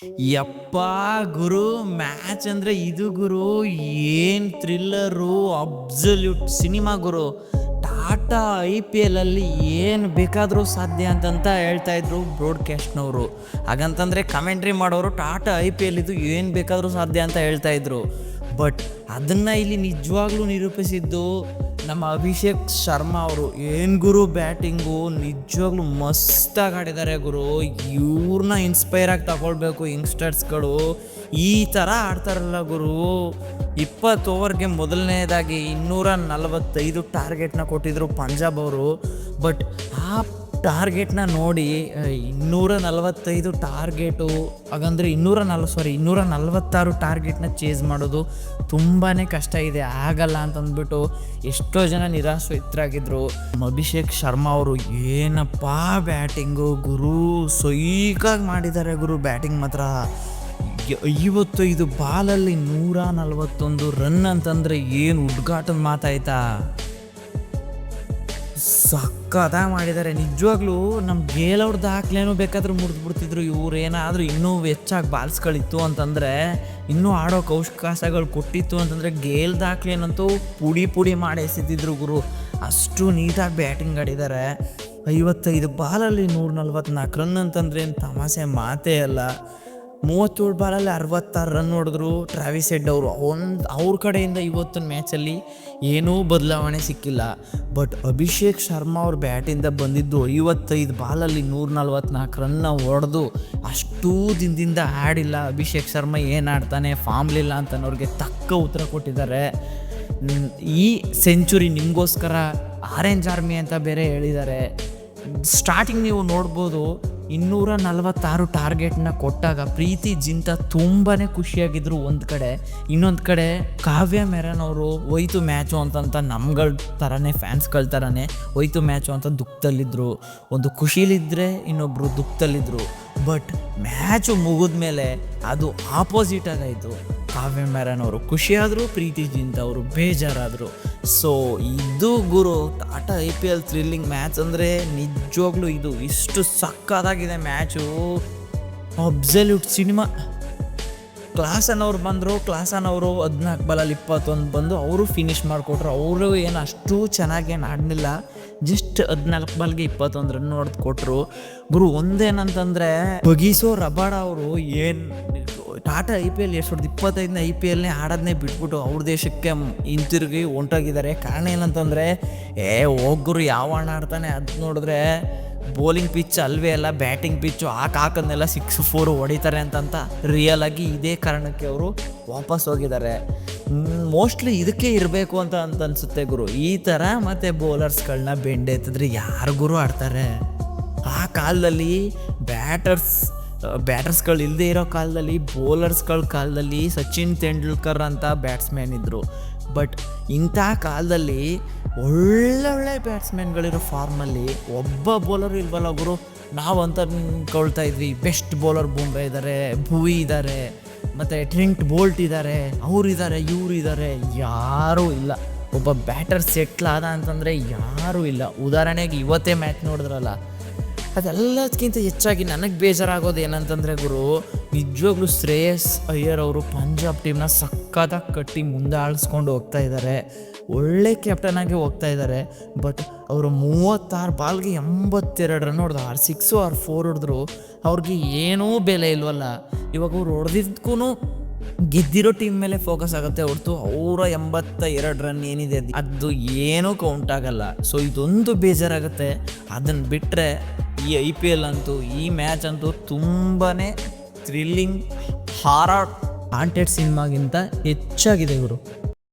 ಯಪ್ಪ ಗುರು, ಮ್ಯಾಚ್ ಅಂದರೆ ಇದು ಗುರು. ಏನು ಥ್ರಿಲ್ಲರು, ಅಬ್ಸಲ್ಯೂಟ್ ಸಿನಿಮಾ ಗುರು. ಟಾಟಾ IPL ಅಲ್ಲಿ ಏನು ಬೇಕಾದರೂ ಸಾಧ್ಯ ಅಂತಂತ ಹೇಳ್ತಾ ಇದ್ರು ಬ್ರಾಡ್ಕಾಸ್ಟ್ನವರು. ಹಾಗಂತಂದರೆ ಕಮೆಂಟ್ರಿ ಮಾಡೋರು ಟಾಟಾ IPL ಇದು ಏನು ಬೇಕಾದರೂ ಸಾಧ್ಯ ಅಂತ ಹೇಳ್ತಾ ಇದ್ರು. ಬಟ್ ಅದನ್ನು ಇಲ್ಲಿ ನಿಜವಾಗ್ಲೂ ನಿರೂಪಿಸಿದ್ದು ನಮ್ಮ ಅಭಿಷೇಕ್ ಶರ್ಮಾ ಅವರು. ಏನು ಗುರು ಬ್ಯಾಟಿಂಗು, ನಿಜವಾಗ್ಲೂ ಮಸ್ತಾಗಿ ಆಡಿದ್ದಾರೆ ಗುರು. ಇವ್ರನ್ನ ಇನ್ಸ್ಪೈರ್ ಆಗಿ ತಗೊಳ್ಬೇಕು ಯಂಗ್ಸ್ಟರ್ಸ್ಗಳು. ಈ ಥರ ಆಡ್ತಾರಲ್ಲ ಗುರು. 20 ಓವರ್ಗೆ ಮೊದಲನೇದಾಗಿ 245 ಟಾರ್ಗೆಟ್ನ ಕೊಟ್ಟಿದ್ರು ಪಂಜಾಬ್ ಅವರು. ಬಟ್ ಆ ಟಾರ್ಗೆಟ್ನ ನೋಡಿ 245 ಟಾರ್ಗೆಟು, ಹಾಗಂದರೆ 246 ಟಾರ್ಗೆಟ್ನ ಚೇಸ್ ಮಾಡೋದು ತುಂಬಾ ಕಷ್ಟ ಇದೆ, ಆಗಲ್ಲ ಅಂತಂದ್ಬಿಟ್ಟು ಎಷ್ಟೋ ಜನ ನಿರಾಶರಾಗಿದ್ದರು. ಅಭಿಷೇಕ್ ಶರ್ಮಾ ಅವರು ಏನಪ್ಪ ಬ್ಯಾಟಿಂಗು ಗುರು, ಸೊಯ್ಕಾಗಿ ಮಾಡಿದ್ದಾರೆ ಗುರು ಬ್ಯಾಟಿಂಗ್ ಮಾತ್ರ. 55 ಬಾಲಲ್ಲಿ 141 ರನ್ ಅಂತಂದರೆ ಏನು ಉದ್ಘಾಟನ ಮಾತಾಯ್ತಾ. ಸಕ್ಕತ್ತಾಗಿ ಮಾಡಿದ್ದಾರೆ ನಿಜವಾಗ್ಲೂ. ನಮ್ಮ ಗೇಲ್ ಅವ್ರ ದಾಖಲೆನೂ ಬೇಕಾದ್ರೂ ಮುರಿದ್ಬಿಡ್ತಿದ್ರು. ಇವ್ರೇನಾದರೂ ಇನ್ನೂ ಹೆಚ್ಚಾಗಿ ಬಾಲ್ಸ್ಗಳಿತ್ತು ಅಂತಂದರೆ, ಇನ್ನೂ ಆಡೋಕೆ ಅವಕಾಶಗಳು ಕೊಟ್ಟಿತ್ತು ಅಂತಂದರೆ ಗೇಲ್ ದಾಖಲೆನಂತೂ ಪುಡಿ ಮಾಡಿ ಎಸೆತಿದ್ರು ಗುರು. ಅಷ್ಟು ನೀಟಾಗಿ ಬ್ಯಾಟಿಂಗ್ ಆಡಿದ್ದಾರೆ. 55 ಬಾಲಲ್ಲಿ 144 ರನ್ ಅಂತಂದರೆ ಏನು ತಮಾಷೆ ಮಾತೇ ಅಲ್ಲ. 37 ಬಾಲಲ್ಲಿ 66 ರನ್ ಹೊಡೆದ್ರು ಟ್ರಾವಿಸ್ ಹೆಡ್ ಅವರು. ಅವ್ರ ಕಡೆಯಿಂದ ಇವತ್ತಿನ ಮ್ಯಾಚಲ್ಲಿ ಏನೂ ಬದಲಾವಣೆ ಸಿಕ್ಕಿಲ್ಲ. ಬಟ್ ಅಭಿಷೇಕ್ ಶರ್ಮಾ ಅವ್ರ ಬ್ಯಾಟಿಂದ ಬಂದಿದ್ದು 55 ಬಾಲಲ್ಲಿ 144 ರನ್ನ ಹೊಡೆದು ಅಷ್ಟೂ ದಿನದಿಂದ ಆಡಿಲ್ಲ ಅಭಿಷೇಕ್ ಶರ್ಮಾ. ಏನು ಆಡ್ತಾನೆ, ಫಾರ್ಮ್ಲಿಲ್ಲ ಅಂತನವ್ರಿಗೆ ತಕ್ಕ ಉತ್ತರ ಕೊಟ್ಟಿದ್ದಾರೆ. ಈ ಸೆಂಚುರಿ ನಿಮಗೋಸ್ಕರ ಆರೆಂಜ್ ಆರ್ಮಿ ಅಂತ ಬೇರೆ ಹೇಳಿದ್ದಾರೆ. ಸ್ಟಾರ್ಟಿಂಗ್ ನೀವು ನೋಡ್ಬೋದು 246 ಟಾರ್ಗೆಟ್ನ ಕೊಟ್ಟಾಗ ಪ್ರೀತಿ ಜಿಂತಾ ತುಂಬಾ ಖುಷಿಯಾಗಿದ್ದರು ಒಂದು ಕಡೆ. ಇನ್ನೊಂದು ಕಡೆ ಕಾವ್ಯ ಮೆರನ್ ಅವರು ಹೋಯ್ತು ಮ್ಯಾಚು ಅಂತಂತ ನಮ್ಗಳ ಥರನೇ, ಫ್ಯಾನ್ಸ್ಗಳ ಥರನೇ ಹೋಯ್ತು ಮ್ಯಾಚು ಅಂತ ದುಃಖದಲ್ಲಿದ್ದರು. ಒಂದು ಖುಷಿಲಿದ್ದರೆ ಇನ್ನೊಬ್ಬರು ದುಃಖದಲ್ಲಿದ್ದರು. ಬಟ್ ಮ್ಯಾಚು ಮುಗಿದ್ಮೇಲೆ ಅದು ಆಪೋಸಿಟ್ ಆಗಾಯಿತು. ಕಾವ್ಯ ಮೆರನ್ ಅವರು ಖುಷಿಯಾದರು, ಪ್ರೀತಿ ಜಿಂತಾ ಅವರು ಬೇಜಾರಾದರು. ಸೊ ಇದು ಗುರು ಟಾಟಾ IPL ಥ್ರಿಲ್ಲಿಂಗ್ ಮ್ಯಾಚ್ ಅಂದರೆ ನಿಜವಾಗ್ಲೂ ಇದು ಇಷ್ಟು ಸಕ್ಕತ್ತಾಗಿದೆ ಮ್ಯಾಚು. Absolute cinema. ಕ್ಲಾಸನ್ ಅವ್ರು ಬಂದರು. ಕ್ಲಾಸನ್ ಅವರು 14 ಬಾಲಲ್ಲಿ 21 ಬಂದು ಅವರು ಫಿನಿಷ್ ಮಾಡಿಕೊಟ್ರು. ಅವರು ಏನು ಅಷ್ಟು ಚೆನ್ನಾಗೇನು ಆಡಲಿಲ್ಲ, ಜಸ್ಟ್ 14 ಬಾಲ್ಗೆ 21 ರನ್ ಹೊಡೆದು ಕೊಟ್ಟರು ಗುರು. ಒಂದೇನಂತಂದರೆ ಬಗೀಸೋ ರಬಾಡ ಅವರು ಏನು ಟಾಟಾ IPL 2025ನೇ IPLನೇ ಆಡೋದನ್ನೇ ಬಿಟ್ಬಿಟ್ಟು ಅವ್ರ ದೇಶಕ್ಕೆ ಹಿಂತಿರುಗಿ ಹೊಂಟೋಗಿದ್ದಾರೆ. ಕಾರಣ ಏನಂತಂದರೆ ಹೋಗ್ರು ಯಾವ ಹಣ ಆಡ್ತಾನೆ ಅದು ನೋಡಿದ್ರೆ ಬೌಲಿಂಗ್ ಪಿಚ್ ಅಲ್ವೇ ಅಲ್ಲ, ಬ್ಯಾಟಿಂಗ್ ಪಿಚ್ಚು. ಹಾಕೋದನ್ನೆಲ್ಲ 6-4 ಹೊಡಿತಾರೆ ಅಂತಂತ ರಿಯಲ್ ಆಗಿ ಇದೇ ಕಾರಣಕ್ಕೆ ಅವರು ವಾಪಸ್ ಹೋಗಿದ್ದಾರೆ. ಮೋಸ್ಟ್ಲಿ ಇದಕ್ಕೆ ಇರಬೇಕು ಅಂತ ಅನಿಸುತ್ತೆ ಗುರು. ಈ ಥರ ಮತ್ತು ಬೌಲರ್ಸ್ಗಳನ್ನ ಬೆಂಡೆತ್ತಿದ್ರೆ ಯಾರು ಗುರು ಆಡ್ತಾರೆ. ಆ ಕಾಲದಲ್ಲಿ ಬ್ಯಾಟರ್ಸ್ಗಳು ಇಲ್ಲದೆ ಇರೋ ಕಾಲದಲ್ಲಿ, ಬೌಲರ್ಸ್ಗಳ ಕಾಲದಲ್ಲಿ ಸಚಿನ್ ತೆಂಡೂಲ್ಕರ್ ಅಂತ ಬ್ಯಾಟ್ಸ್ಮ್ಯಾನ್ ಇದ್ದರು. ಬಟ್ ಇಂಥ ಕಾಲದಲ್ಲಿ ಒಳ್ಳೊಳ್ಳೆ ಬ್ಯಾಟ್ಸ್ಮ್ಯಾನ್ಗಳಿರೋ ಫಾರ್ಮಲ್ಲಿ ಒಬ್ಬ ಬೌಲರ್ ಇಲ್ವಲ್ಲ ಗುರು. ನಾವಂತ ಅಂದ್ಕೊಳ್ತಾ ಇದ್ವಿ ಬೆಸ್ಟ್ ಬೌಲರ್ ಬೂಮ್ರಾ ಇದ್ದಾರೆ, ಭುವಿ ಇದ್ದಾರೆ, ಮತ್ತು ಟ್ರೆಂಟ್ ಬೋಲ್ಟ್ ಇದ್ದಾರೆ, ಅವರಿದ್ದಾರೆ, ಇವರಿದ್ದಾರೆ. ಯಾರೂ ಇಲ್ಲ. ಒಬ್ಬ ಬ್ಯಾಟರ್ ಸೆಟ್ಲ್ ಆದ ಅಂತಂದರೆ ಯಾರೂ ಇಲ್ಲ. ಉದಾಹರಣೆಗೆ ಇವತ್ತೇ ಮ್ಯಾಚ್ ನೋಡಿದ್ರಲ್ಲ, ಅದೆಲ್ಲದಕ್ಕಿಂತ ಹೆಚ್ಚಾಗಿ ನನಗೆ ಬೇಜಾರಾಗೋದು ಏನಂತಂದರೆ ಗುರು, ನಿಜವಾಗ್ಲೂ ಶ್ರೇಯಸ್ ಅಯ್ಯರ್ ಅವರು ಪಂಜಾಬ್ ಟೀಮ್ನ ಸಕ್ಕತ್ತಾಗಿ ಕಟ್ಟಿ ಮುಂದೆ ಆಳಿಸ್ಕೊಂಡು ಹೋಗ್ತಾ ಇದ್ದಾರೆ. ಒಳ್ಳೆ ಕ್ಯಾಪ್ಟನಾಗಿ ಹೋಗ್ತಾ ಇದ್ದಾರೆ. ಬಟ್ ಅವರು 36 ಬಾಲ್ಗೆ 82 ರನ್ ಹೊಡೆದು 6 or 4 ಹೊಡೆದ್ರು. ಅವ್ರಿಗೆ ಏನೂ ಬೆಲೆ ಇಲ್ವಲ್ಲ. ಇವಾಗ ಅವ್ರು ಹೊಡೆದಿದ್ದಕ್ಕೂ ಗೆದ್ದಿರೋ ಟೀಮ್ ಮೇಲೆ ಫೋಕಸ್ ಆಗುತ್ತೆ ಹೊರತು ಅವರ 82 ರನ್ ಏನಿದೆ ಅದು ಏನೂ ಕೌಂಟ್ ಆಗಲ್ಲ. ಸೊ ಇದೊಂದು ಬೇಜಾರಾಗುತ್ತೆ. ಅದನ್ನು ಬಿಟ್ಟರೆ ಈ IPL ಅಂತೂ, ಈ ಮ್ಯಾಚ್ ಅಂತೂ ತುಂಬಾ ಥ್ರಿಲ್ಲಿಂಗ್, ಹಾರರ್, ಹಾಂಟೆಡ್ ಸಿನಿಮಾಗಿಂತ ಹೆಚ್ಚಾಗಿದೆ ಗುರು.